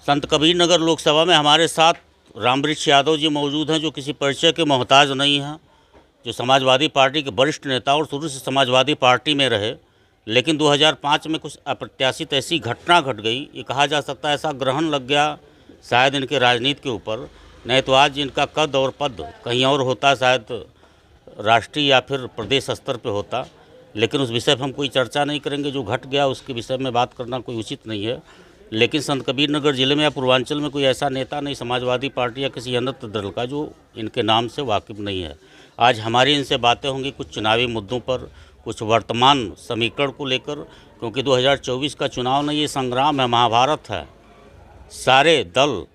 संत कबीर नगर लोकसभा में हमारे साथ रामवृक्ष यादव जी मौजूद हैं, जो किसी परिचय के मोहताज नहीं हैं, जो समाजवादी पार्टी के वरिष्ठ नेता और शुरू से समाजवादी पार्टी में रहे। लेकिन 2005 में कुछ अप्रत्याशित ऐसी घटना घट गई, ये कहा जा सकता है ऐसा ग्रहण लग गया शायद इनके राजनीति के ऊपर, नहीं तो आज इनका कद और पद कहीं और होता, शायद राष्ट्रीय या फिर प्रदेश स्तर पे होता। लेकिन उस विषय पर हम कोई चर्चा नहीं करेंगे, जो घट गया उसके विषय में बात करना कोई उचित नहीं है। लेकिन संत कबीर नगर ज़िले में या पूर्वांचल में कोई ऐसा नेता नहीं समाजवादी पार्टी या किसी अन्य दल का जो इनके नाम से वाकिफ नहीं है। आज हमारी इनसे बातें होंगी कुछ चुनावी मुद्दों पर, कुछ वर्तमान समीकरण को लेकर, क्योंकि 2024 का चुनाव नहीं, ये संग्राम है, महाभारत है। सारे दल,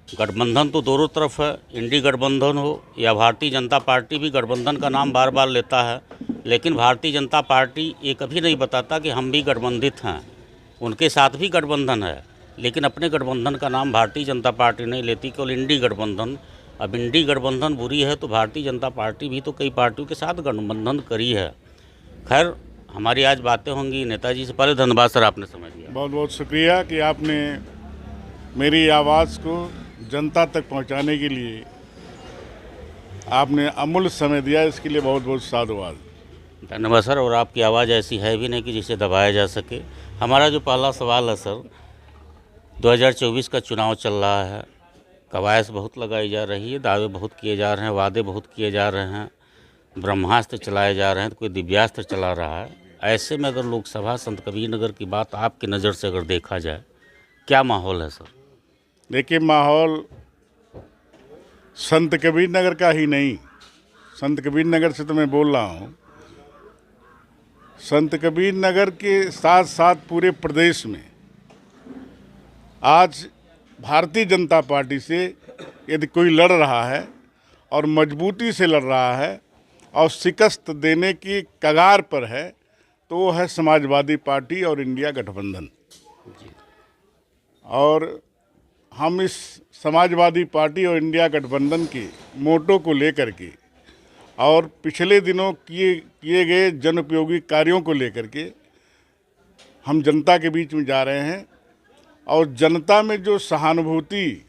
गठबंधन तो दोनों तरफ है, इंडी गठबंधन हो या भारतीय जनता पार्टी भी गठबंधन का नाम बार बार लेता है, लेकिन भारतीय जनता पार्टी ये कभी नहीं बताता कि हम भी गठबंधित हैं। उनके साथ भी गठबंधन है, लेकिन अपने गठबंधन का नाम भारतीय जनता पार्टी नहीं लेती, केवल इंडी गठबंधन। अब इंडी गठबंधन बुरी है तो भारतीय जनता पार्टी भी तो कई पार्टियों के साथ गठबंधन करी है। खैर, हमारी आज बातें होंगी नेताजी से। पहले धन्यवाद सर, आपने समय दिया। बहुत बहुत शुक्रिया कि आपने मेरी आवाज़ को जनता तक पहुंचाने के लिए आपने अमूल्य समय दिया, इसके लिए बहुत बहुत साधुवाद। धन्यवाद सर। और आपकी आवाज़ ऐसी है भी नहीं कि जिसे दबाया जा सके। हमारा जो पहला सवाल है सर, 2024 का चुनाव चल रहा है, कवायद बहुत लगाई जा रही है, दावे बहुत किए जा रहे हैं, वादे बहुत किए जा रहे हैं, ब्रह्मास्त्र चलाए जा रहे हैं, तो कोई दिव्यास्त्र चला रहा है। ऐसे में अगर लोकसभा संत कबीर नगर की बात आपकी नज़र से अगर देखा जाए, क्या माहौल है सर? देखिए, माहौल संत कबीर नगर का ही नहीं, संत कबीर नगर से तो मैं बोल रहा हूँ, संत कबीर नगर के साथ साथ पूरे प्रदेश में आज भारतीय जनता पार्टी से यदि कोई लड़ रहा है और मजबूती से लड़ रहा है और शिकस्त देने की कगार पर है, तो वो है समाजवादी पार्टी और इंडिया गठबंधन। और हम इस समाजवादी पार्टी और इंडिया गठबंधन के मोटो को लेकर के और पिछले दिनों किए गए जनोपयोगी कार्यों को लेकर के हम जनता के बीच में जा रहे हैं। और जनता में जो सहानुभूति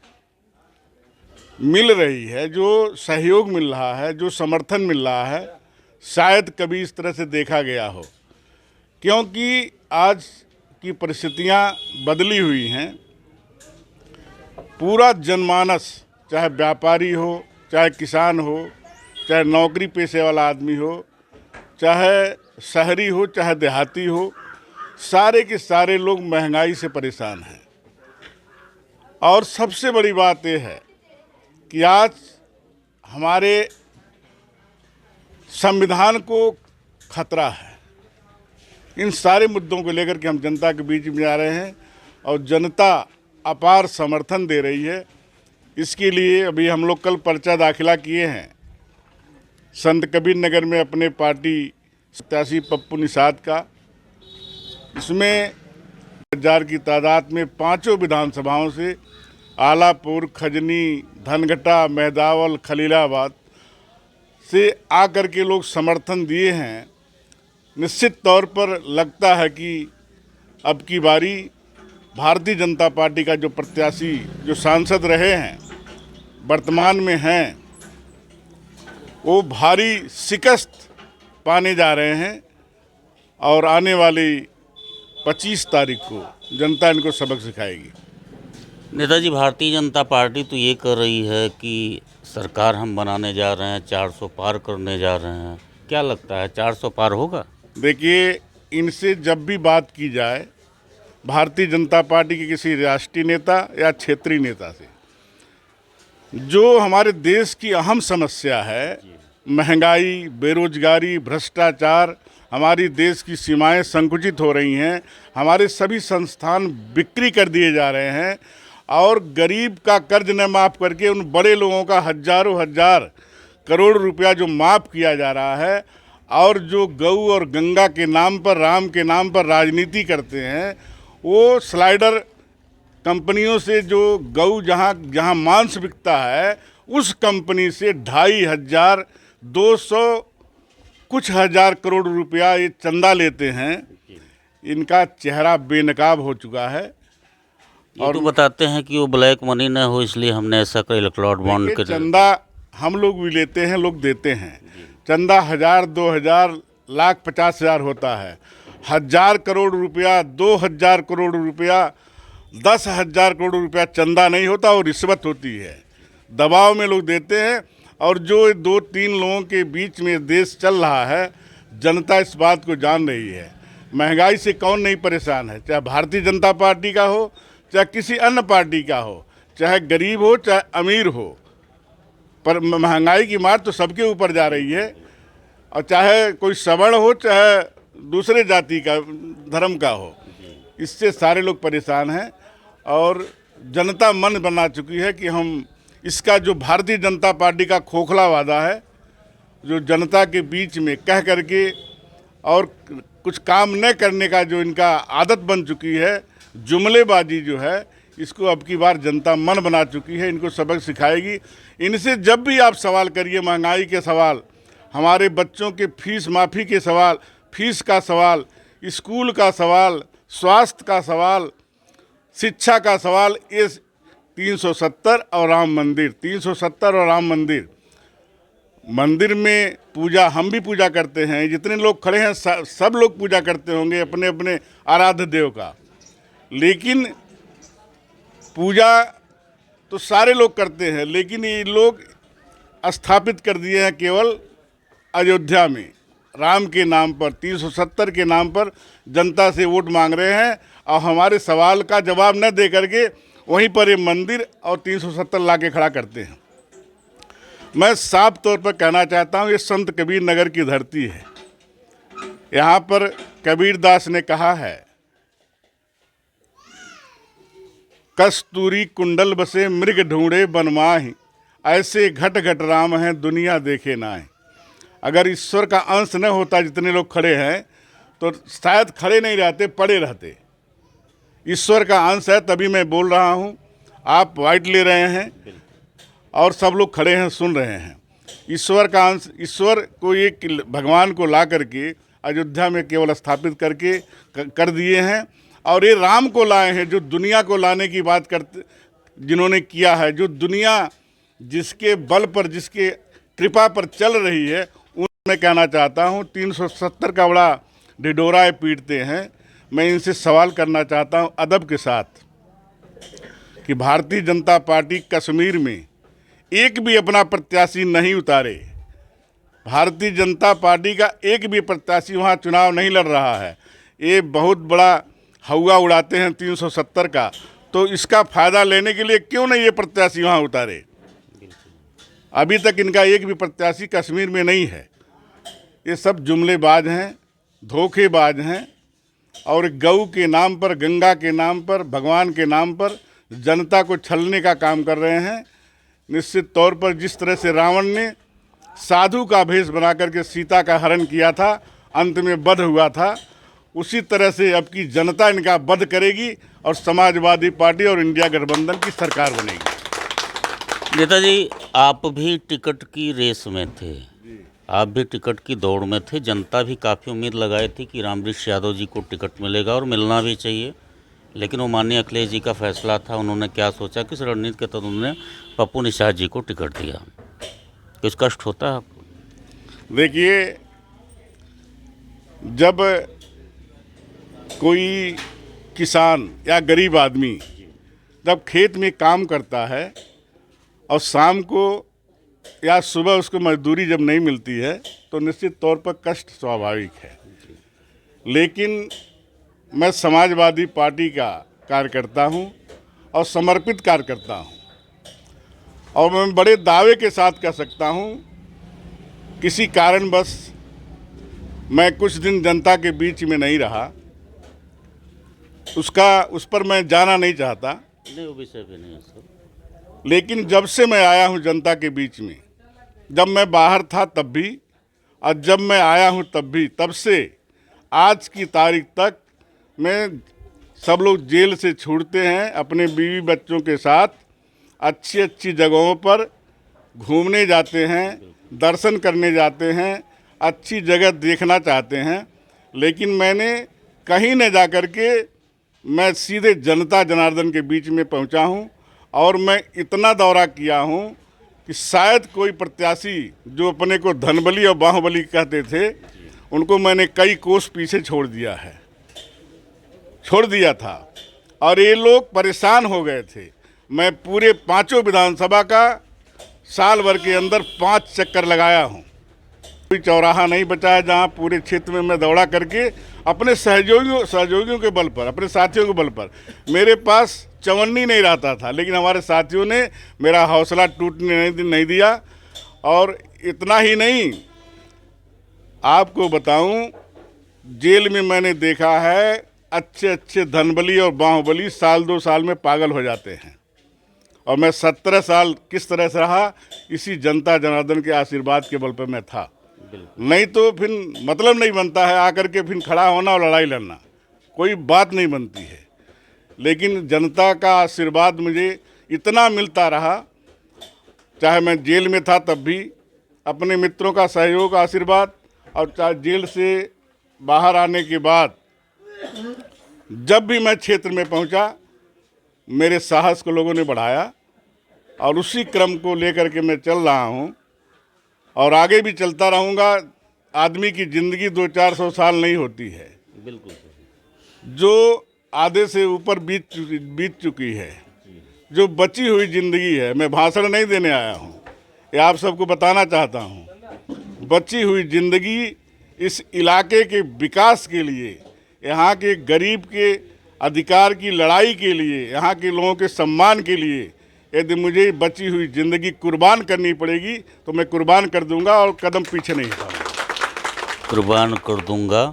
मिल रही है, जो सहयोग मिल रहा है, जो समर्थन मिल रहा है, शायद कभी इस तरह से देखा गया हो, क्योंकि आज की परिस्थितियां बदली हुई हैं। पूरा जनमानस, चाहे व्यापारी हो, चाहे किसान हो, चाहे नौकरी पेशे वाला आदमी हो, चाहे शहरी हो, चाहे देहाती हो, सारे के सारे लोग महंगाई से परेशान हैं। और सबसे बड़ी बात यह है कि आज हमारे संविधान को खतरा है। इन सारे मुद्दों को लेकर के हम जनता के बीच में आ रहे हैं और जनता अपार समर्थन दे रही है। इसके लिए अभी हम लोग कल पर्चा दाखिला किए हैं संत कबीर नगर में अपने पार्टी प्रत्याशी पप्पू निषाद का। इसमें 1000 की तादाद में 5 विधानसभाओं से आलापुर, खजनी, धनघटा, मेहदावल, खलीलाबाद से आकर के लोग समर्थन दिए हैं। निश्चित तौर पर लगता है कि अब की बारी भारतीय जनता पार्टी का जो प्रत्याशी, जो सांसद रहे हैं, वर्तमान में हैं, वो भारी शिकस्त पाने जा रहे हैं। और आने वाली 25 तारीख को जनता इनको सबक सिखाएगी। नेताजी, भारतीय जनता पार्टी तो ये कर रही है कि सरकार हम बनाने जा रहे हैं, 400 पार करने जा रहे हैं। क्या लगता है 400 पार होगा? देखिए, इनसे जब भी बात की जाए भारतीय जनता पार्टी के किसी राष्ट्रीय नेता या क्षेत्रीय नेता से, जो हमारे देश की अहम समस्या है, महंगाई, बेरोजगारी, भ्रष्टाचार, हमारी देश की सीमाएं संकुचित हो रही हैं, हमारे सभी संस्थान बिक्री कर दिए जा रहे हैं और गरीब का कर्ज न माफ़ करके उन बड़े लोगों का हजारों हजार करोड़ रुपया जो माफ़ किया जा रहा है, और जो गऊ और गंगा के नाम पर, राम के नाम पर राजनीति करते हैं, वो स्लाइडर कंपनियों से जो गऊ जहाँ मांस बिकता है, उस कंपनी से 2,500 कुछ हजार करोड़ रुपया ये चंदा लेते हैं। इनका चेहरा बेनकाब हो चुका है ये तो बताते हैं कि वो ब्लैक मनी ना हो, इसलिए हमने ऐसा कर इलेक्ट्रॉल बॉन्ड देखिए, के चंदा हम लोग भी लेते हैं, लोग देते हैं। चंदा 1000, 2000, लाख 50,000 होता है। 1000 करोड़ रुपया, 2000 करोड़ रुपया, 10,000 करोड़ रुपया चंदा नहीं होता, और रिश्वत होती है। दबाव में लोग देते हैं, और जो 2-3 लोगों के बीच में देश चल रहा है, जनता इस बात को जान रही है। महंगाई से कौन नहीं परेशान है, चाहे भारतीय जनता पार्टी का हो, चाहे किसी अन्य पार्टी का हो, चाहे गरीब हो चाहे अमीर हो, पर महंगाई की मार तो सबके ऊपर जा रही है। और चाहे कोई सवर्ण हो चाहे दूसरे जाति का, धर्म का हो, इससे सारे लोग परेशान हैं। और जनता मन बना चुकी है कि हम इसका जो भारतीय जनता पार्टी का खोखला वादा है, जो जनता के बीच में कह करके और कुछ काम न करने का जो इनका आदत बन चुकी है, जुमलेबाजी जो है, इसको अब की बार जनता मन बना चुकी है, इनको सबक सिखाएगी। इनसे जब भी आप सवाल करिए, महंगाई के सवाल, हमारे बच्चों के फीस माफ़ी के सवाल, फीस का सवाल, स्कूल का सवाल, स्वास्थ्य का सवाल, शिक्षा का सवाल, ये 370 और राम मंदिर, 370 और राम मंदिर। मंदिर में पूजा, हम भी पूजा करते हैं, जितने लोग खड़े हैं सब लोग पूजा करते होंगे अपने अपने आराध्य देव का, लेकिन पूजा तो सारे लोग करते हैं, लेकिन ये लोग स्थापित कर दिए हैं केवल अयोध्या में, राम के नाम पर, 370 के नाम पर जनता से वोट मांग रहे हैं, और हमारे सवाल का जवाब न दे करके वहीं पर ये मंदिर और 370 ला के खड़ा करते हैं। मैं साफ तौर पर कहना चाहता हूँ, ये संत कबीर नगर की धरती है। यहाँ पर कबीरदास ने कहा है, कस्तूरी कुंडल बसे मृग ढूंढे बनमाहि, ऐसे घट घट राम हैं दुनिया देखे नाहि। अगर ईश्वर का अंश न होता, जितने लोग खड़े हैं, तो शायद खड़े नहीं रहते, पड़े रहते। ईश्वर का अंश है, तभी मैं बोल रहा हूँ। आप वाइट ले रहे हैं और सब लोग खड़े हैं, सुन रहे हैं। ईश्वर का अंश, ईश्वर को एक भगवान को ला करके अयोध्या में केवल स्थापित करके कर दिए हैं, और ये राम को लाए हैं, जो दुनिया को लाने की बात करते, जिन्होंने किया है, जो दुनिया जिसके बल पर, जिसके कृपा पर चल रही है, उनमें कहना चाहता हूँ 370 का बड़ा ढिढोरा पीटते हैं। मैं इनसे सवाल करना चाहता हूँ अदब के साथ कि भारतीय जनता पार्टी कश्मीर में एक भी अपना प्रत्याशी नहीं उतारे। भारतीय जनता पार्टी का एक भी प्रत्याशी वहाँ चुनाव नहीं लड़ रहा है। ये बहुत बड़ा हवा उड़ाते हैं 370 का, तो इसका फ़ायदा लेने के लिए क्यों नहीं ये प्रत्याशी वहाँ उतारे। अभी तक इनका एक भी प्रत्याशी कश्मीर में नहीं है। ये सब जुमलेबाज हैं, धोखेबाज हैं, और गऊ के नाम पर, गंगा के नाम पर, भगवान के नाम पर जनता को छलने का काम कर रहे हैं। निश्चित तौर पर जिस तरह से रावण ने साधु का भेष बना करके सीता का हरण किया था, अंत में वध हुआ था, उसी तरह से अब की जनता इनका वध करेगी और समाजवादी पार्टी और इंडिया गठबंधन की सरकार बनेगी। नेताजी, आप भी टिकट की रेस में थे, आप भी टिकट की दौड़ में थे। जनता भी काफ़ी उम्मीद लगाई थी कि रामवृक्ष यादव जी को टिकट मिलेगा और मिलना भी चाहिए, लेकिन वो माननीय अखिलेश जी का फैसला था। उन्होंने क्या सोचा, किस रणनीति के तहत उन्होंने पप्पू निषाद जी को टिकट दिया। कुछ कष्ट होता है आपको? देखिए, जब कोई किसान या गरीब आदमी जब खेत में काम करता है और शाम को या सुबह उसको मजदूरी जब नहीं मिलती है, तो निश्चित तौर पर कष्ट स्वाभाविक है। लेकिन मैं समाजवादी पार्टी का कार्यकर्ता हूं और समर्पित कार्यकर्ता हूं, और मैं बड़े दावे के साथ कह सकता हूं, किसी कारणवश मैं कुछ दिन जनता के बीच में नहीं रहा, उस पर मैं जाना नहीं चाहता। नहीं, वो विषय भी नहीं है सर। लेकिन जब से मैं आया हूं जनता के बीच में, जब मैं बाहर था तब भी और जब मैं आया हूं तब भी, तब से आज की तारीख तक मैं, सब लोग जेल से छूटते हैं, अपने बीवी बच्चों के साथ अच्छी अच्छी जगहों पर घूमने जाते हैं, दर्शन करने जाते हैं, अच्छी जगह देखना चाहते हैं, लेकिन मैंने कहीं न जा कर के मैं सीधे जनता जनार्दन के बीच में पहुंचा हूं और मैं इतना दौरा किया हूं कि शायद कोई प्रत्याशी जो अपने को धनबली और बाहुबली कहते थे उनको मैंने कई कोस पीछे छोड़ दिया था और ये लोग परेशान हो गए थे। मैं पूरे 5 विधानसभा का साल भर के अंदर 5 चक्कर लगाया हूं। कोई चौराहा नहीं बचा है जहां पूरे क्षेत्र में मैं दौड़ा करके अपने सहयोगियों के बल पर, अपने साथियों के बल पर, मेरे पास चवन्नी नहीं रहता था, लेकिन हमारे साथियों ने मेरा हौसला टूटने नहीं दिया। और इतना ही नहीं, आपको बताऊं, जेल में मैंने देखा है अच्छे धनबली और बाहुबली साल 2 साल में पागल हो जाते हैं। और मैं 17 साल किस तरह से रहा, इसी जनता जनार्दन के आशीर्वाद के बल पर मैं था। नहीं तो फिर मतलब नहीं बनता है आकर के फिर खड़ा होना और लड़ाई लड़ना, कोई बात नहीं बनती है। लेकिन जनता का आशीर्वाद मुझे इतना मिलता रहा, चाहे मैं जेल में था तब भी अपने मित्रों का सहयोग, आशीर्वाद, और चाहे जेल से बाहर आने के बाद जब भी मैं क्षेत्र में पहुंचा, मेरे साहस को लोगों ने बढ़ाया और उसी क्रम को लेकर के मैं चल रहा हूं और आगे भी चलता रहूंगा। आदमी की ज़िंदगी 200-400 साल नहीं होती है, बिल्कुल, जो आधे से ऊपर बीत चुकी है, जो बची हुई ज़िंदगी है। मैं भाषण नहीं देने आया हूँ, ये आप सबको बताना चाहता हूँ। बची हुई ज़िंदगी इस इलाके के विकास के लिए, यहाँ के गरीब के अधिकार की लड़ाई के लिए, यहाँ के लोगों के सम्मान के लिए, यदि मुझे बची हुई ज़िंदगी कुर्बान करनी पड़ेगी तो मैं कुर्बान कर दूंगा और कदम पीछे नहीं हटाऊंगा। कुर्बान कर दूंगा।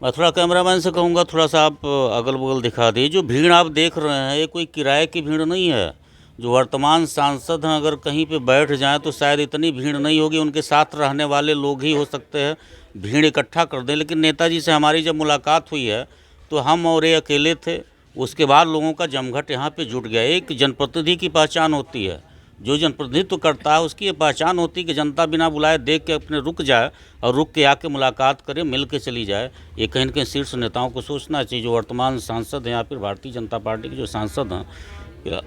मैं थोड़ा कैमरामैन से कहूँगा, थोड़ा सा आप अगल बगल दिखा दिए। जो भीड़ आप देख रहे हैं, ये कोई किराए की भीड़ नहीं है। जो वर्तमान सांसद हैं, अगर कहीं पे बैठ जाएं तो शायद इतनी भीड़ नहीं होगी, उनके साथ रहने वाले लोग ही हो सकते हैं भीड़ इकट्ठा कर दें। लेकिन नेताजी से हमारी जब मुलाकात हुई है तो हम और ये अकेले थे, उसके बाद लोगों का जमघट यहाँ पे जुट गया। एक जनप्रतिनिधि की पहचान होती है, जो जनप्रतिनिधित्व करता है उसकी ये पहचान होती है कि जनता बिना बुलाए देख के अपने रुक जाए और रुक के आके मुलाकात करे, मिल के चली जाए। ये कहीं न कहीं शीर्ष नेताओं को सोचना चाहिए। जो वर्तमान सांसद हैं या फिर भारतीय जनता पार्टी के जो सांसद हैं,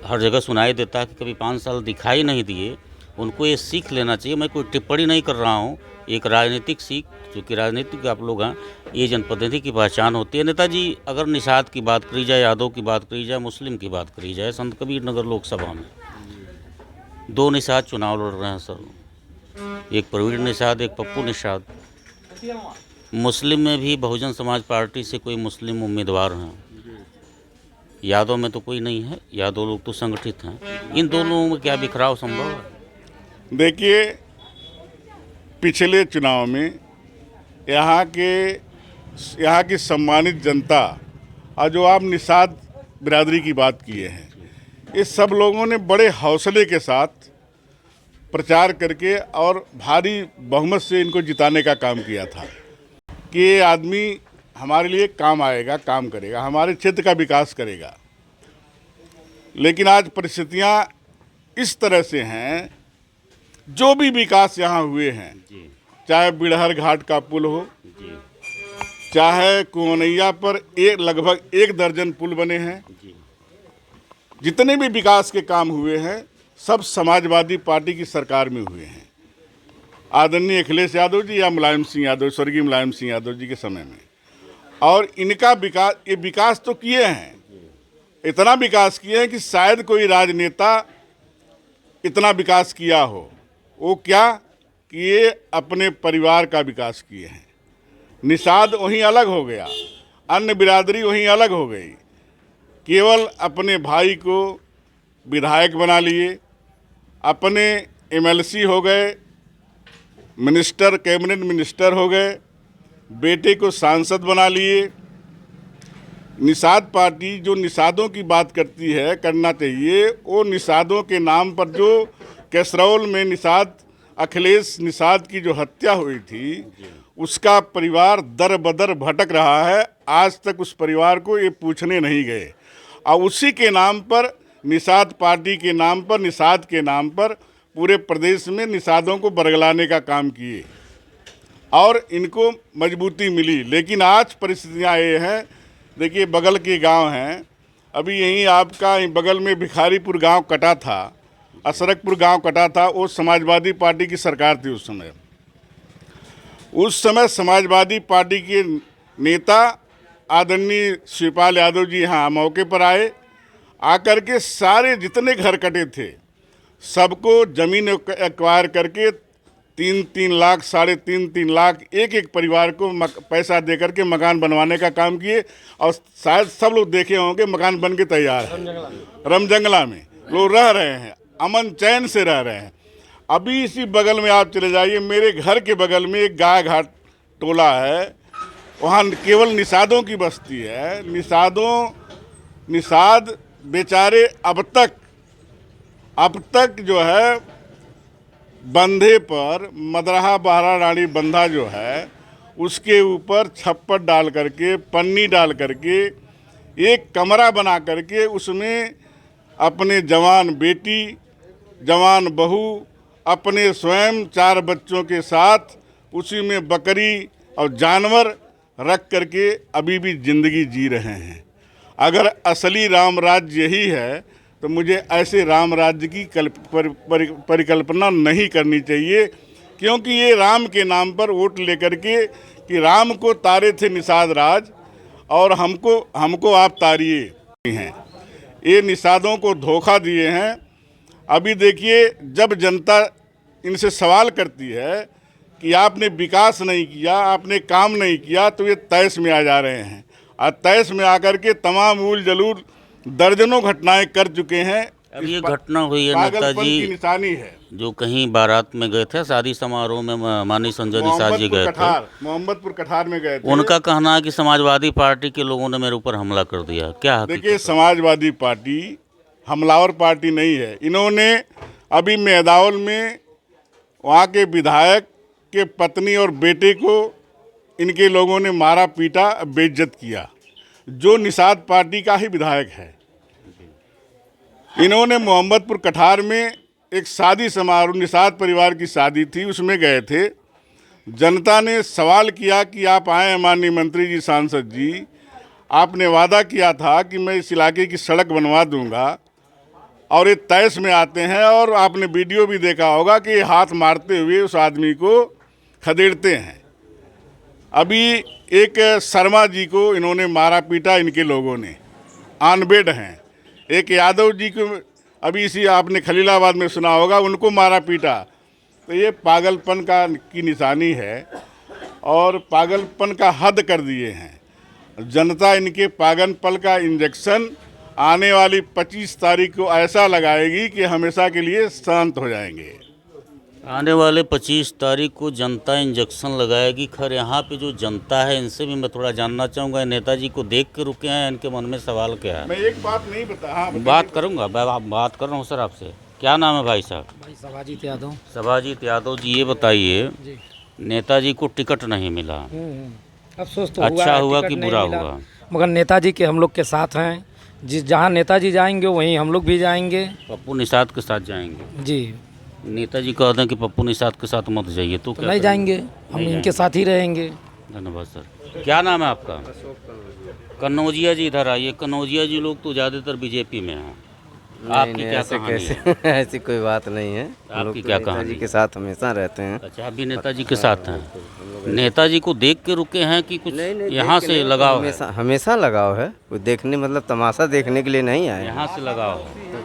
हर जगह सुनाई देता है कि कभी 5 साल दिखाई नहीं दिए, उनको ये सीख लेना चाहिए। मैं कोई टिप्पणी नहीं कर रहा हूँ, एक राजनीतिक सीख, जो कि राजनीतिक आप लोग हैं, ये जनप्रतिनिधि की पहचान होती है। नेताजी, अगर निषाद की बात करी जाए, यादव की बात करी जाए, मुस्लिम की बात करी जाए, संत कबीर नगर लोकसभा में 2 निषाद चुनाव लड़ रहे हैं सर, एक प्रवीण निषाद, एक पप्पू निषाद। मुस्लिम में भी बहुजन समाज पार्टी से कोई मुस्लिम उम्मीदवार हैं, यादव में तो कोई नहीं है, यादव लोग तो संगठित हैं। इन दोनों में क्या बिखराव संभव है? देखिए, पिछले चुनाव में यहाँ की सम्मानित जनता और जो आप निषाद बिरादरी की बात किए हैं, इस सब लोगों ने बड़े हौसले के साथ प्रचार करके और भारी बहुमत से इनको जिताने का काम किया था कि ये आदमी हमारे लिए काम आएगा, काम करेगा, हमारे क्षेत्र का विकास करेगा। लेकिन आज परिस्थितियां इस तरह से हैं, जो भी विकास यहाँ हुए हैं, चाहे बिड़हर घाट का पुल हो, चाहे कुवनैया पर लगभग 1 दर्जन पुल बने हैं, जितने भी विकास के काम हुए हैं सब समाजवादी पार्टी की सरकार में हुए हैं। आदरणीय अखिलेश यादव जी या मुलायम सिंह यादव, स्वर्गीय मुलायम सिंह यादव जी के समय में। और इनका विकास, ये विकास तो किए हैं, इतना विकास किए हैं कि शायद कोई राजनेता इतना विकास किया हो। वो क्या कि ये अपने परिवार का विकास किए हैं। निषाद वहीं अलग हो गया, अन्य बिरादरी वहीं अलग हो गई, केवल अपने भाई को विधायक बना लिए, अपने एमएलसी हो गए, मिनिस्टर, कैबिनेट मिनिस्टर हो गए, बेटे को सांसद बना लिए। निषाद पार्टी जो निषादों की बात करती है, करना चाहिए, वो निषादों के नाम पर जो कैसरौल में अखिलेश निषाद की जो हत्या हुई थी, उसका परिवार दर बदर भटक रहा है। आज तक उस परिवार को ये पूछने नहीं गए और उसी के नाम पर, निषाद पार्टी के नाम पर, निषाद के नाम पर पूरे प्रदेश में निषादों को बरगलाने का काम किए और इनको मजबूती मिली। लेकिन आज परिस्थितियां ये हैं देखिए बगल के गांव हैं, अभी यहीं आपका बगल में भिखारीपुर गांव कटा था, असरकपुर गांव कटा था, वो समाजवादी पार्टी की सरकार थी उस समय। उस समय समाजवादी पार्टी के नेता आदरणीय शिवपाल यादव जी यहाँ मौके पर आए, आकर के सारे जितने घर कटे थे सबको ज़मीन एक्वायर करके 3-3 लाख, 3.5 लाख एक परिवार को पैसा दे करके मकान बनवाने का काम किए। और शायद सब लोग देखे होंगे मकान बन के तैयार है, रमजंगला में लोग रह रहे हैं, अमन चैन से रह रहे हैं। अभी इसी बगल में आप चले जाइए, मेरे घर के बगल में एक गाय घाट टोला है, वहाँ केवल निषादों की बस्ती है। निषाद बेचारे अब तक जो है बंधे पर मदरहा बहरा रानी बंधा जो है उसके ऊपर छप्पर डाल करके, पन्नी डाल करके, एक कमरा बना करके उसमें अपने जवान बेटी, जवान बहू, अपने स्वयं 4 बच्चों के साथ उसी में बकरी और जानवर रख करके अभी भी ज़िंदगी जी रहे हैं। अगर असली राम राज्य यही है तो मुझे ऐसे राम राज्य की परिकल्पना नहीं करनी चाहिए, क्योंकि ये राम के नाम पर वोट लेकर के कि राम को तारे थे निषाद राज और हमको आप तारिए हैं, ये निषादों को धोखा दिए हैं। अभी देखिए जब जनता इनसे सवाल करती है कि आपने विकास नहीं किया, आपने काम नहीं किया, तो ये तैश में आ जा रहे हैं और तैश में आकर के तमाम उल जलूल दर्जनों घटनाएं कर चुके हैं। अब ये घटना हुई है नेताजी की निशानी है, जो कहीं बारात में गए थे, शादी समारोह में माननीय संजय निषाद जी गए थे, मोहम्मदपुर कठार में गए थे। उनका कहना है कि समाजवादी पार्टी के लोगों ने मेरे ऊपर हमला कर दिया। क्या देखिए समाजवादी पार्टी हमलावर पार्टी नहीं है। इन्होंने अभी मेदावल में वहाँ के विधायक के पत्नी और बेटे को इनके लोगों ने मारा पीटा, बेइज्जत किया, जो निषाद पार्टी का ही विधायक है। इन्होंने मोहम्मदपुर कठार में एक शादी समारोह, निषाद परिवार की शादी थी, उसमें गए थे। जनता ने सवाल किया कि आप आए हैं माननीय मंत्री जी, सांसद जी, आपने वादा किया था कि मैं इस इलाके की सड़क बनवा दूंगा, और ये तैश में आते हैं। और आपने वीडियो भी देखा होगा कि हाथ मारते हुए उस आदमी को खदेड़ते हैं। अभी एक शर्मा जी को इन्होंने मारा पीटा, इनके लोगों ने ऑन बेड हैं। एक यादव जी को अभी इसी आपने खलीलाबाद में सुना होगा, उनको मारा पीटा। तो ये पागलपन की निशानी है और पागलपन का हद कर दिए हैं। जनता इनके पागलपन का इंजेक्शन आने वाली 25 तारीख को ऐसा लगाएगी कि हमेशा के लिए शांत हो जाएंगे। आने वाले 25 तारीख को जनता इंजेक्शन लगाएगी। खैर यहाँ पे जो जनता है इनसे भी मैं थोड़ा जानना चाहूँगा, नेताजी को देख के रुके हैं, इनके मन में सवाल क्या है? मैं एक बात नहीं बता, हाँ बात करूँगा, बात कर रहा हूँ सर आपसे। क्या नाम है भाई साहब? भाई सभाजीत यादव। सभाजीत यादव जी, ये बताइए नेताजी को टिकट नहीं मिला, अफसोस तो अच्छा हुआ कि बुरा हुआ? मगर नेताजी के हम लोग के साथ हैं, जहाँ नेताजी जाएंगे वहीं हम लोग भी जाएंगे। पप्पू निषाद के साथ जाएंगे जी। नेताजी कह दें कि पप्पू निषाद के साथ मत जाइए तो क्या नहीं जाएंगे, हम इनके साथ ही रहेंगे। धन्यवाद सर। क्या नाम है आपका? कन्नौजिया जी, इधर आइए। कन्नौजिया जी लोग तो ज़्यादातर बीजेपी में हैं, आपकी क्या कहानी है? ऐसी कोई बात नहीं है, आपकी क्या कहानी? नेताजी के साथ हमेशा रहते हैं। अच्छा, आप भी नेताजी के साथ हैं। नेताजी को देख के रुके हैं कि कुछ यहाँ से लगाव है? हमेशा लगाव है, कोई देखने मतलब तमाशा देखने के लिए नहीं आए, यहाँ से लगाव है।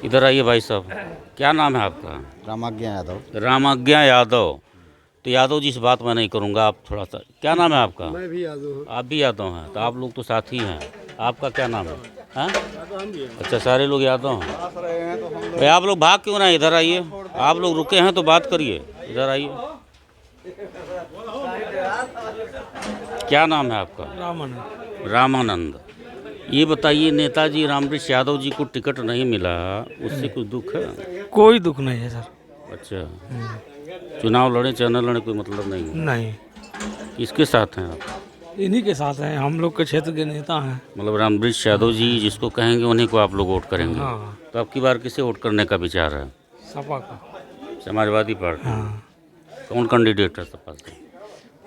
इधर आइए भाई साहब, क्या नाम है आपका? रामाज्ञा यादव। रामाज्ञा यादव। तो यादव जी से बात मैं नहीं करूँगा, आप थोड़ा सा। क्या नाम है आपका? मैं भी यादव हूँ। आप भी यादव हैं, तो आप लोग तो साथी हैं। आपका क्या नाम है? हाँ, अच्छा, सारे लोग यादव हैं। भाई आप लोग भाग क्यों ना, इधर आइए। आप लोग रुके हैं तो बात करिए, इधर आइए। क्या नाम है आपका? रामानंद। रामानंद। ये बताइए, नेताजी रामवृक्ष यादव जी को टिकट नहीं मिला, उससे कुछ दुख है? कोई दुख नहीं है सर। अच्छा, चुनाव लड़े चाहे न लड़े कोई मतलब नहीं है? नहीं। किसके साथ हैं आप? इन्हीं के साथ हैं, हम लोग के क्षेत्र के नेता हैं। मतलब रामवृक्ष यादव जी जिसको कहेंगे उन्हीं को आप लोग वोट करेंगे? हाँ। तो अब की बार किसे वोट करने का विचार है? सपा का। समाजवादी पार्टी। हाँ। कौन कैंडिडेट है सपा से?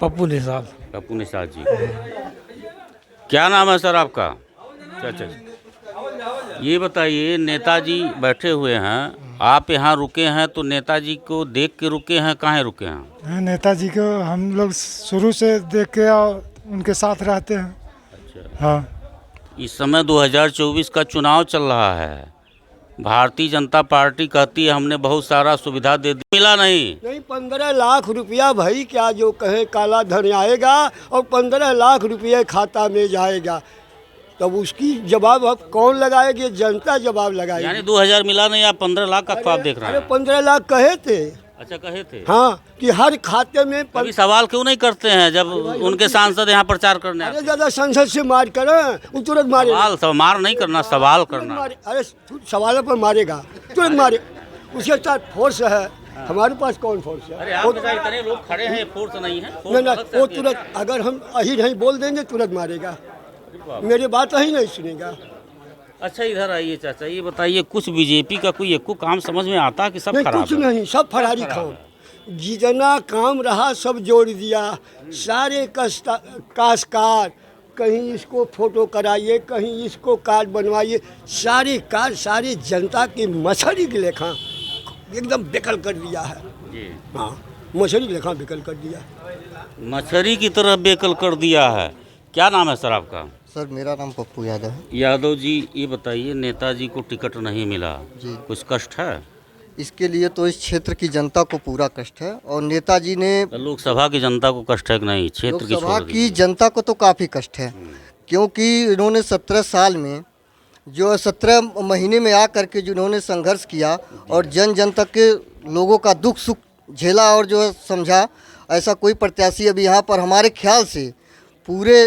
पप्पू निषाद। पप्पू निषाद जी। क्या नाम है सर आपका? अच्छा, ये बताइए, नेताजी बैठे हुए हैं, आप यहाँ रुके हैं तो नेताजी को देख के रुके हैं, कहाँ रुके हैं? नेताजी को हम लोग शुरू से देख के और उनके साथ रहते हैं। अच्छा, हाँ, इस समय 2024 का चुनाव चल रहा है। भारतीय जनता पार्टी कहती है हमने बहुत सारा सुविधा दे दी, मिला नहीं। 15 लाख रुपया भाई, क्या जो कहे काला धन आएगा और 15 लाख रुपये खाता में जाएगा, तब उसकी जवाब अब कौन लगाएगी? जनता जवाब लगाएगी। यानी 2000 मिला नहीं, आप 15 लाख का ख्वाब देख रहे अरे हैं। 15 लाख कहे थे। अच्छा, कहे थे। हाँ, कि हर खाते में कभी सवाल क्यों नहीं करते हैं जब उनके सांसद यहाँ प्रचार करने आते अरे दादा, संसद से मार कर वो तुरंत मारे। हैं? मार नहीं करना, सवाल करना। अरे सवालों पर मारेगा, तुरंत मारे। उसके साथ फोर्स है, हमारे पास कौन फोर्स है? अरे आपके साथ इतने लोग खड़े हैं, फोर्स नहीं है? नहीं नहीं, वो तुरंत, अगर हम अही नहीं बोल देंगे तुरंत मारेगा, मेरी बात ही नहीं सुनेगा। अच्छा, इधर आइए चाचा, ये बताइए, कुछ बीजेपी का कोई एक काम समझ में आता है कि सब नहीं, खराब कुछ है? नहीं, सब फरारी काम। जितना काम रहा सब जोड़ दिया। सारे काशकार, कहीं इसको फोटो कराइए, कहीं इसको कार्ड बनवाइए, सारे कार्ड सारे जनता की मछली के लेखा एकदम बेकल कर दिया है। जी। हाँ, मछली के लेखा बेकल कर दिया। मछली की तरह बेकल कर दिया है। क्या नाम है सर आपका? सर मेरा नाम पप्पू यादव है। यादव जी, ये बताइए, नेताजी को टिकट नहीं मिला जी। कुछ कष्ट है? इसके लिए तो इस क्षेत्र की जनता को पूरा कष्ट है और नेताजी ने लोकसभा की जनता को कष्ट है कि नहीं? क्षेत्र की लोकसभा छोड़ की दीजिए। जनता को तो काफ़ी कष्ट है, क्योंकि इन्होंने 17 साल में जो 17 महीने में आकर के जिन्होंने संघर्ष किया और जन जन तक के लोगों का दुख सुख झेला और जो है समझा, ऐसा कोई प्रत्याशी अभी यहाँ पर हमारे ख्याल से पूरे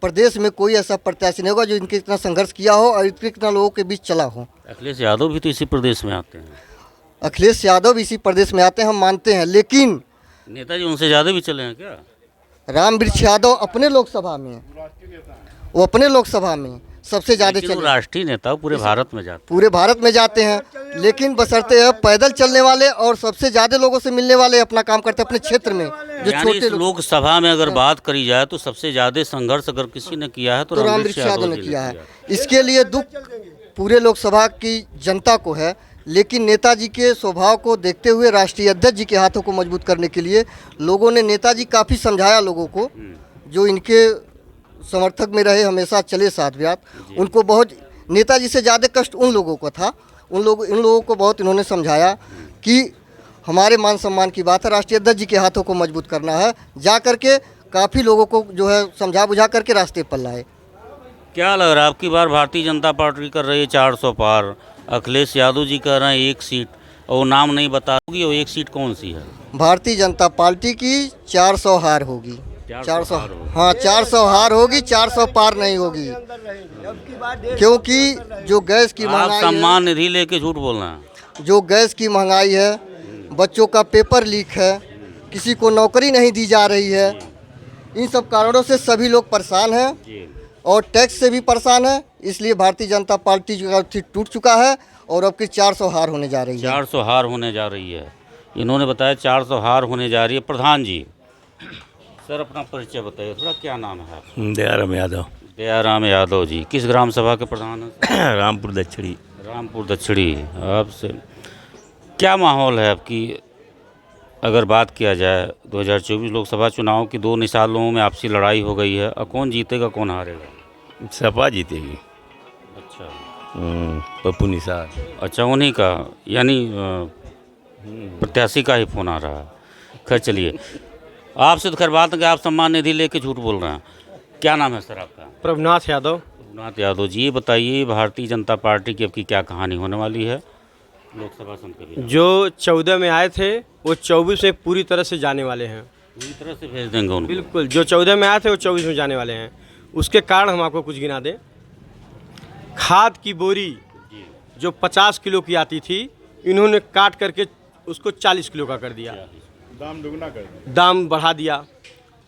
प्रदेश में कोई ऐसा प्रत्याशी नहीं होगा जो इनके इतना संघर्ष किया हो और इतना लोगों के बीच चला हो। अखिलेश यादव भी तो इसी प्रदेश में आते हैं। अखिलेश यादव इसी प्रदेश में आते हैं, हम मानते हैं, लेकिन नेताजी उनसे ज़्यादा भी चले हैं क्या? रामवृक्ष यादव अपने लोकसभा में, वो अपने लोकसभा में सबसे ज़्यादा लेकिन वो चले, राष्ट्रीय नेता पूरे भारत में जाते पूरे भारत में जाते हैं, लेकिन बशर्ते है पैदल चलने वाले और सबसे ज़्यादा लोगों से मिलने वाले अपना काम करते हैं अपने क्षेत्र में। जो यानी छोटे इस लोग, लोकसभा में अगर बात करी जाए तो सबसे ज़्यादा संघर्ष अगर किसी ने किया है तो तो रामवृक्ष रामवृक्ष यादव ने जी किया है। इसके लिए दुख पूरे लोकसभा की जनता को है, लेकिन नेताजी के स्वभाव को देखते हुए राष्ट्रीय अध्यक्ष जी के हाथों को मजबूत करने के लिए लोगों ने नेताजी काफ़ी समझाया लोगों को, जो इनके समर्थक में रहे, हमेशा चले साथ व्यात, उनको बहुत, नेताजी से ज़्यादा कष्ट उन लोगों को था। इन लोगों को बहुत इन्होंने समझाया कि हमारे मान सम्मान की बात है, राष्ट्रीय अध्यक्ष जी के हाथों को मजबूत करना है, जा करके काफ़ी लोगों को जो है समझा बुझा करके रास्ते पर लाए। क्या लग रहा है आपकी बार भारतीय जनता पार्टी कर रही है 400 पार, अखिलेश यादव जी कह रहे हैं 1 सीट, और वो नाम नहीं बता होगी, वो 1 सीट कौन सी है? भारतीय जनता पार्टी की 400 हार होगी। 400, हार होगी। हाँ 400 हार होगी, 400 पार नहीं होगी, क्योंकि जो गैस की आप महंगाई है, सम्मान निधि लेके झूठ बोल रहे हैं। जो गैस की महंगाई है, बच्चों का पेपर लीक है, किसी को नौकरी नहीं दी जा रही है, इन सब कारणों से सभी लोग परेशान हैं और टैक्स से भी परेशान है। इसलिए भारतीय जनता पार्टी जो है टूट चुका है और अब की 400 हार होने जा रही है। 400 हार होने जा रही है, इन्होंने बताया 400 हार होने जा रही है। प्रधान जी, सर अपना परिचय बताइए थोड़ा, क्या नाम है आपका? दयाराम यादव। दयाराम यादव जी, किस ग्राम सभा के प्रधान हैं? रामपुर दक्षिणी। रामपुर दक्षिणी। आपसे क्या माहौल है आपकी, अगर बात किया जाए 2024 लोकसभा चुनाव की 2 निशानों में आपसी लड़ाई हो गई है, और कौन जीतेगा कौन हारेगा? सपा जीतेगी। अच्छा, पप्पू निसार। अच्छा, उन्हीं का, यानी प्रत्याशी का ही फोन आ रहा है। खैर चलिए, आपसे तो खैर बात है कि आप सम्मान निधि लेके झूठ बोल रहे हैं। क्या नाम है सर आपका? प्रभुनाथ यादव। प्रभुनाथ यादव जी, ये बताइए, भारतीय जनता पार्टी की अब की क्या कहानी होने वाली है लोकसभा संसद? जो 14 में आए थे वो 24 में पूरी तरह से जाने वाले हैं। पूरी तरह से भेज देंगे उनको? बिल्कुल, जो 14 में आए थे वो 24 में जाने वाले हैं। उसके कारण हम आपको कुछ गिना दें। खाद की बोरी जो 50 किलो की आती थी, इन्होंने काट करके उसको 40 किलो का कर दिया, दाम दुगना कर दिया, दाम बढ़ा दिया।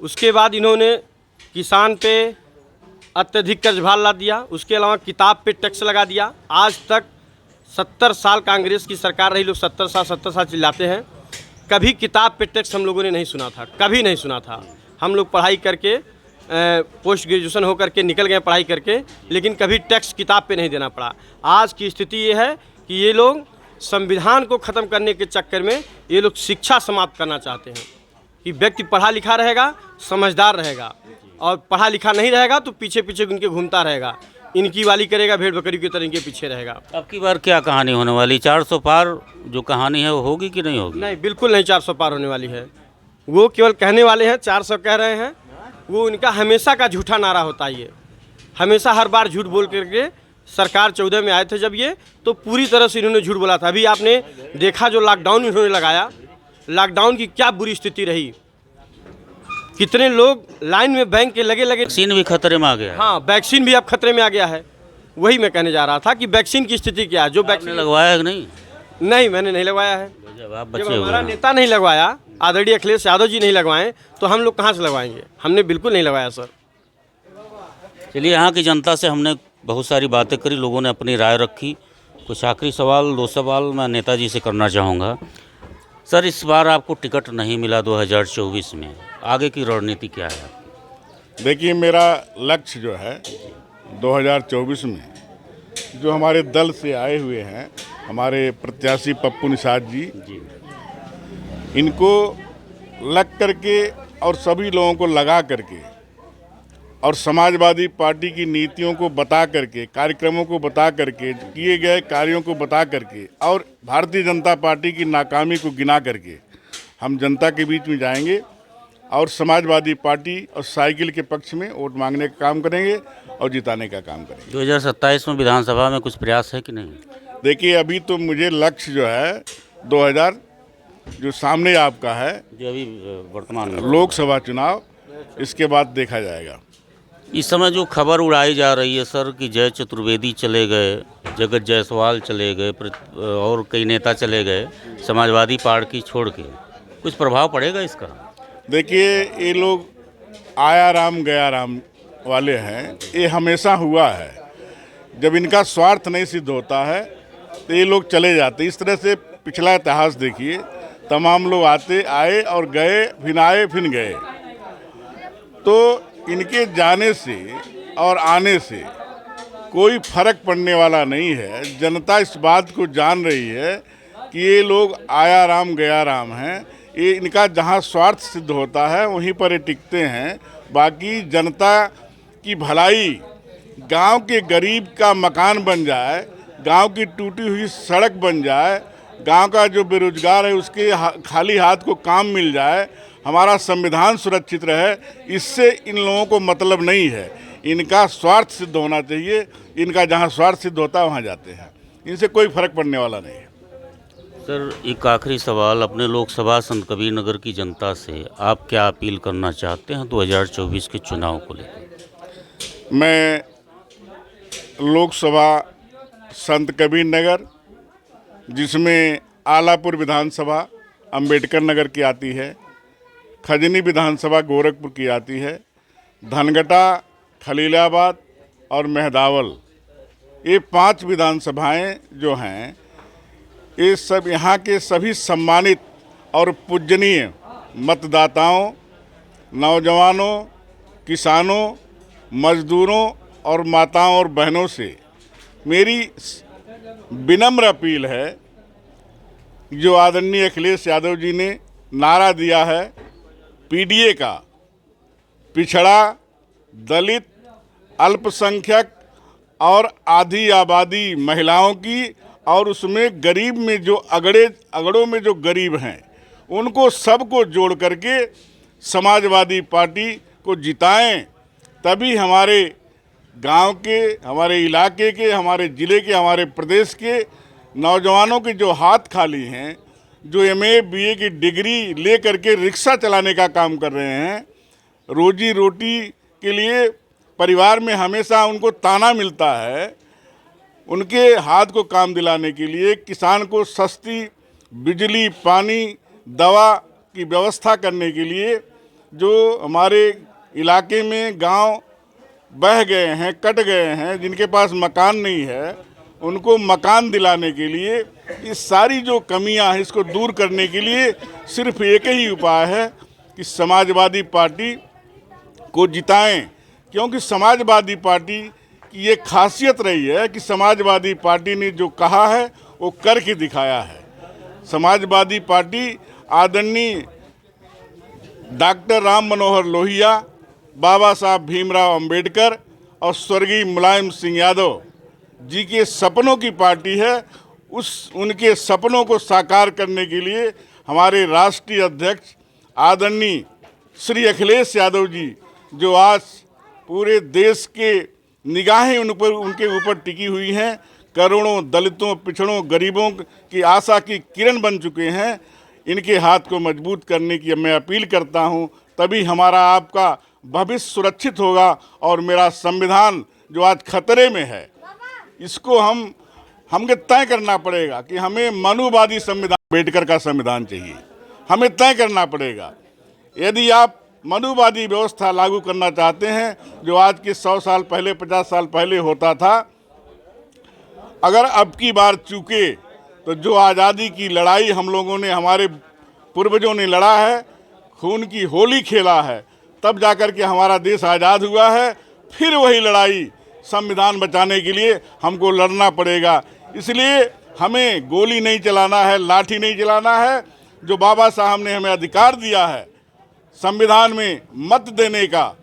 उसके बाद इन्होंने किसान पे अत्यधिक कर्ज भार ला दिया। उसके अलावा किताब पे टैक्स लगा दिया। आज तक 70 साल कांग्रेस की सरकार रही, लोग 70 साल चिल्लाते हैं, कभी किताब पे टैक्स हम लोगों ने नहीं सुना था, कभी नहीं सुना था। हम लोग पढ़ाई करके पोस्ट ग्रेजुएशन होकर के निकल गए पढ़ाई करके, लेकिन कभी टैक्स किताब पे नहीं देना पड़ा। आज की स्थिति ये है कि ये लोग संविधान को ख़त्म करने के चक्कर में ये लोग शिक्षा समाप्त करना चाहते हैं कि व्यक्ति पढ़ा लिखा रहेगा, समझदार रहेगा, और पढ़ा लिखा नहीं रहेगा तो पीछे पीछे उनके घूमता रहेगा, इनकी वाली करेगा, भेड़ बकरी की तरह इनके पीछे रहेगा। अब की बार क्या कहानी होने वाली? 400 पार जो कहानी है वो होगी कि नहीं होगी? नहीं, बिल्कुल नहीं 400 पार होने वाली है। वो केवल कहने वाले हैं, 400 कह रहे हैं, वो इनका हमेशा का झूठा नारा होता है। ये हमेशा हर बार झूठ बोल करके सरकार 14 में आए थे जब ये, तो पूरी तरह से इन्होंने झूठ बोला था। अभी आपने देखा जो लॉकडाउन इन्होंने लगाया, लॉकडाउन की क्या बुरी स्थिति रही, कितने लोग लाइन में बैंक के लगे। वैक्सीन भी खतरे में आ गया है। हाँ, वैक्सीन भी अब खतरे में आ गया है। वही मैं कहने जा रहा था कि वैक्सीन की स्थिति क्या है। जो आपने वैक्सीन लगवाया है कि नहीं? नहीं, मैंने नहीं लगवाया है। जब आप जब बच्चे हुए हमारा हैं। नेता नहीं लगवाया, आदरणीय अखिलेश यादव जी नहीं लगवाएं, तो हम लोग कहाँ से लगवाएंगे? हमने बिल्कुल नहीं लगवाया सर। चलिए, यहाँ की जनता से हमने बहुत सारी बातें करी, लोगों ने अपनी राय रखी। कुछ आखिरी सवाल, 2 सवाल मैं नेताजी से करना चाहूँगा। सर, इस बार आपको टिकट नहीं मिला 2024 में, आगे की रणनीति क्या है आपकी? देखिए, मेरा लक्ष्य जो है 2024 में जो हमारे दल से आए हुए हैं, हमारे प्रत्याशी पप्पू निषाद जी, इनको लग करके और सभी लोगों को लगा करके और समाजवादी पार्टी की नीतियों को बता करके, कार्यक्रमों को बता करके, किए गए कार्यों को बता करके और भारतीय जनता पार्टी की नाकामी को गिना करके हम जनता के बीच में जाएंगे और समाजवादी पार्टी और साइकिल के पक्ष में वोट मांगने का काम करेंगे और जिताने का काम करेंगे। 2027 में विधानसभा में कुछ प्रयास है कि नहीं? देखिए, अभी तो मुझे लक्ष्य जो है 2000 जो सामने आपका है, जो अभी वर्तमान में लोकसभा चुनाव, इसके बाद देखा जाएगा। इस समय जो खबर उड़ाई जा रही है सर कि जय चतुर्वेदी चले गए, जगत जायसवाल चले गए और कई नेता चले गए समाजवादी पार्टी छोड़ के, कुछ प्रभाव पड़ेगा इसका? देखिए, ये लोग आया राम गया राम वाले हैं। ये हमेशा हुआ है। जब इनका स्वार्थ नहीं सिद्ध होता है तो ये लोग चले जाते। इस तरह से पिछला इतिहास देखिए, तमाम लोग आए और गए, फिर आए फिर गए। तो इनके जाने से और आने से कोई फर्क पड़ने वाला नहीं है। जनता इस बात को जान रही है कि ये लोग आया राम गया राम हैं। ये इनका जहाँ स्वार्थ सिद्ध होता है वहीं पर ये टिकते हैं। बाकी जनता की भलाई, गांव के गरीब का मकान बन जाए, गांव की टूटी हुई सड़क बन जाए, गांव का जो बेरोजगार है उसके खाली हाथ को काम मिल जाए, हमारा संविधान सुरक्षित रहे, इससे इन लोगों को मतलब नहीं है। इनका स्वार्थ सिद्ध होना चाहिए। इनका जहां स्वार्थ सिद्ध होता है वहां जाते हैं। इनसे कोई फर्क पड़ने वाला नहीं है। सर, एक आखिरी सवाल, अपने लोकसभा संत कबीर नगर की जनता से आप क्या अपील करना चाहते हैं 2024 के चुनाव को लेकर? मैं लोकसभा संत कबीर नगर, जिसमें आलापुर विधानसभा अंबेडकर नगर की आती है, खजनी विधानसभा गोरखपुर की आती है, धनगटा, खलीलाबाद और मेहदावल, ये 5 विधानसभाएं जो हैं, ये सब यहाँ के सभी सम्मानित और पूजनीय मतदाताओं, नौजवानों, किसानों, मजदूरों और माताओं और बहनों से मेरी विनम्र अपील है। जो आदरणीय अखिलेश यादव जी ने नारा दिया है पीडीए का, पिछड़ा, दलित, अल्पसंख्यक और आधी आबादी महिलाओं की, और उसमें गरीब में जो अगड़ों में जो गरीब हैं उनको सबको जोड़ करके समाजवादी पार्टी को जिताएं। तभी हमारे गांव के, हमारे इलाके के, हमारे ज़िले के, हमारे प्रदेश के नौजवानों के जो हाथ खाली हैं, जो MA BA की डिग्री ले करके रिक्शा चलाने का काम कर रहे हैं, रोजी रोटी के लिए परिवार में हमेशा उनको ताना मिलता है, उनके हाथ को काम दिलाने के लिए, किसान को सस्ती बिजली, पानी, दवा की व्यवस्था करने के लिए, जो हमारे इलाके में गांव बह गए हैं, कट गए हैं, जिनके पास मकान नहीं है, उनको मकान दिलाने के लिए, इस सारी जो कमियां हैं इसको दूर करने के लिए सिर्फ एक ही उपाय है कि समाजवादी पार्टी को जिताएं, क्योंकि समाजवादी पार्टी की ये खासियत रही है कि समाजवादी पार्टी ने जो कहा है वो करके दिखाया है। समाजवादी पार्टी आदरणीय डॉक्टर राम मनोहर लोहिया, बाबा साहब भीमराव अंबेडकर और स्वर्गीय मुलायम सिंह यादव जी के सपनों की पार्टी है। उनके सपनों को साकार करने के लिए हमारे राष्ट्रीय अध्यक्ष आदरणीय श्री अखिलेश यादव जी, जो आज पूरे देश के निगाहें उनके ऊपर टिकी हुई हैं, करोड़ों दलितों, पिछड़ों, गरीबों की आशा की किरण बन चुके हैं, इनके हाथ को मजबूत करने की मैं अपील करता हूं। तभी हमारा आपका भविष्य सुरक्षित होगा और मेरा संविधान जो आज खतरे में है, इसको हमें तय करना पड़ेगा कि हमें मनुवादी संविधान, अम्बेडकर का संविधान चाहिए। हमें तय करना पड़ेगा। यदि आप मनुवादी व्यवस्था लागू करना चाहते हैं, जो आज के 100 साल पहले, 50 साल पहले होता था, अगर अब की बार चूके तो जो आज़ादी की लड़ाई हम लोगों ने, हमारे पूर्वजों ने लड़ा है, खून की होली खेला है, तब जाकर के हमारा देश आज़ाद हुआ है। फिर वही लड़ाई संविधान बचाने के लिए हमको लड़ना पड़ेगा। इसलिए हमें गोली नहीं चलाना है, लाठी नहीं चलाना है। जो बाबा साहब ने हमें अधिकार दिया है संविधान में मत देने का,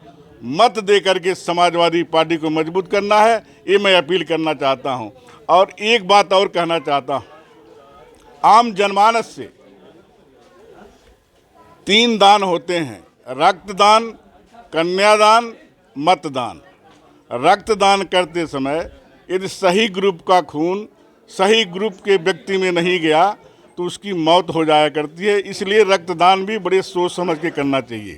मत दे करके समाजवादी पार्टी को मजबूत करना है, ये मैं अपील करना चाहता हूँ। और एक बात और कहना चाहता हूँ, आम जनमानस से 3 दान होते हैं, रक्तदान, कन्यादान, मतदान। रक्तदान करते समय यदि सही ग्रुप का खून सही ग्रुप के व्यक्ति में नहीं गया तो उसकी मौत हो जाया करती है। इसलिए रक्तदान भी बड़े सोच समझ के करना चाहिए।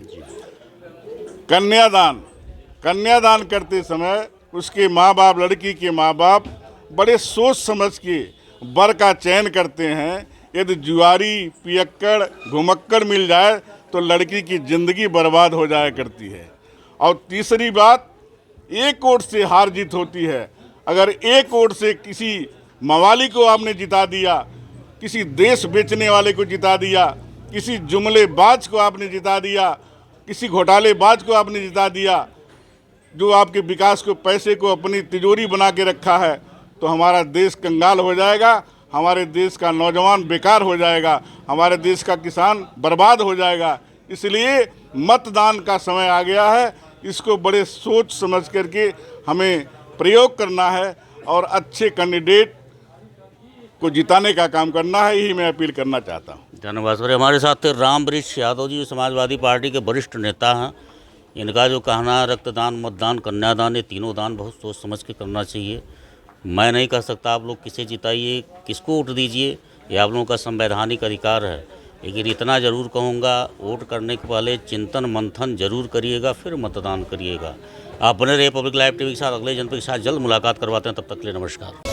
कन्यादान करते समय उसके माँ बाप, लड़की के माँ बाप बड़े सोच समझ के वर का चयन करते हैं। यदि जुआरी, पियक्कड़, घुमक्कड़ मिल जाए तो लड़की की ज़िंदगी बर्बाद हो जाया करती है। और तीसरी बात, एक वोट से हार जीत होती है। अगर एक वोट से किसी मवाली को आपने जिता दिया, किसी देश बेचने वाले को जिता दिया, किसी जुमलेबाज को आपने जिता दिया, किसी घोटालेबाज को आपने जिता दिया, जो आपके विकास को, पैसे को अपनी तिजोरी बना के रखा है, तो हमारा देश कंगाल हो जाएगा, हमारे देश का नौजवान बेकार हो जाएगा, हमारे देश का किसान बर्बाद हो जाएगा। इसलिए मतदान का समय आ गया है, इसको बड़े सोच समझ करके हमें प्रयोग करना है और अच्छे कैंडिडेट को जिताने का काम करना है। यही मैं अपील करना चाहता हूँ। धन्यवाद सर। हमारे साथ थे रामवृक्ष यादव जी, जो समाजवादी पार्टी के वरिष्ठ नेता हैं। इनका जो कहना है रक्तदान, मतदान, कन्यादान, ये तीनों दान बहुत सोच समझ के करना चाहिए। मैं नहीं कह सकता आप लोग किसे जिताइए, किसको वोट दीजिए, ये आप लोगों का संवैधानिक अधिकार है। लेकिन इतना ज़रूर कहूँगा, वोट करने के पहले चिंतन मंथन जरूर करिएगा, फिर मतदान करिएगा। आप बने रहिए पब्लिक लाइव टीवी के साथ। अगले जनपद के साथ जल्द मुलाकात करवाते हैं, तब तक के लिए नमस्कार।